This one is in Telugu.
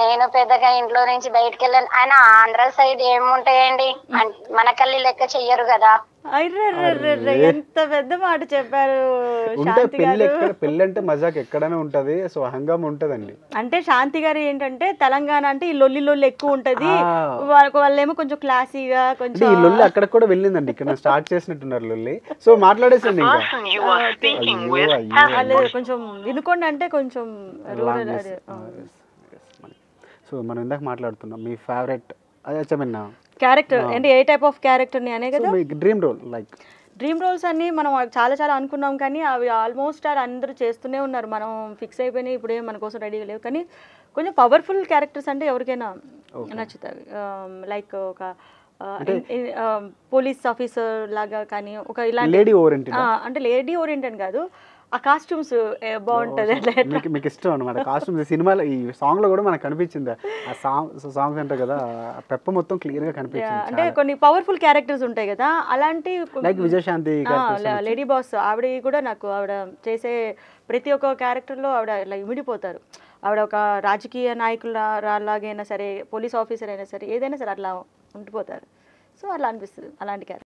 నేను పెద్దగా ఇంట్లో నుంచి బయటికెళ్ళాను. ఆయన ఆంధ్ర సైడ్ ఏముంటాయండి? మనకల్లి లెక్క చెయ్యరు గదా! అర్రెర్రెర్రెర్రె! అర్రే! ఎంత పెద్ద మాట చెప్పారు ఉంటే శాంతి గారు. పెళ్ళంటే మజాక్ ఎక్కడైనా ఉంటది. సో, హంగామా ఉంటదండి. అంటే శాంతి గారు ఏంటంటే తెలంగాణ అంటే ఈ లొల్లి లొల్లి ఎక్కువ ఉంటది. ఆ! వాళ్ళేమో కొంచెం క్లాసీగా అంటే కొంచెం ఈ లొల్లి అక్కడికి కూడా వెళ్ళిందండి. ఇక్కడ స్టార్ట్ చేసినట్టున్నారు లొల్లి. సో, మాట్లాడేసండి ఇంకా. ఓకే. అయ్యో! అయ్యో! లేదు కొంచెం వినుకోండి అంటే కొంచెం రూరల్ లాంగ్ అదే. సో, మనం ఇందాక మాట్లాడుతున్నాం. మీ ఫేవరెట్ అదే చెప్పండి. క్యారెక్టర్ అంటే ఏ టైప్ ఆఫ్ క్యారెక్టర్ని అనే సో, కదా. మీ dream role like dream roles అన్ని మనం చాలా చాలా అనుకున్నాం కానీ అవి ఆల్మోస్ట్ అందరూ చేస్తూనే ఉన్నారు. మనం ఫిక్స్ అయిపోయినాయి ఇప్పుడే మన కోసం రెడీగా లేవు. కానీ కొంచెం పవర్ఫుల్ క్యారెక్టర్స్ అంటే ఎవరికైనా నచ్చుతాయి. లైక్ ఒక పోలీస్ ఆఫీసర్ లాగా కానీ ఒక ఇలాంటి లేడీ ఓరియంటెడ్. అంటే లేడీ ఓరియంటెడ్ కాదు. ఆ కాస్ట్యూమ్స్ బాగుంటుంది అట్లా. మీకు ఇష్టం అనమాట కాస్ట్యూమ్స్. సినిమాలో ఈ సాంగ్ లో కూడా మనకు కనిపించింది. ఆ సాంగ్స్ అంటారు కదా, ఆ పెప్ప మొత్తం క్లియర్ గా కనిపించింది. అంటే కొన్ని పవర్ఫుల్ క్యారెక్టర్స్ ఉంటాయి కదా, అలాంటి లైక్ విజయశాంతి లేడీ బాస్ ఆవిడ కూడా నాకు ఆవిడ చేసే ప్రతి ఒక్క క్యారెక్టర్లో ఆవిడ ఇలా ఇమిడిపోతారు. ఆవిడ ఒక రాజకీయ నాయకులాగైనా సరే, పోలీస్ ఆఫీసర్ అయినా సరే, ఏదైనా సరే అట్లా ఉండిపోతారు. సో అట్లా అనిపిస్తుంది అలాంటి క్యారెక్టర్.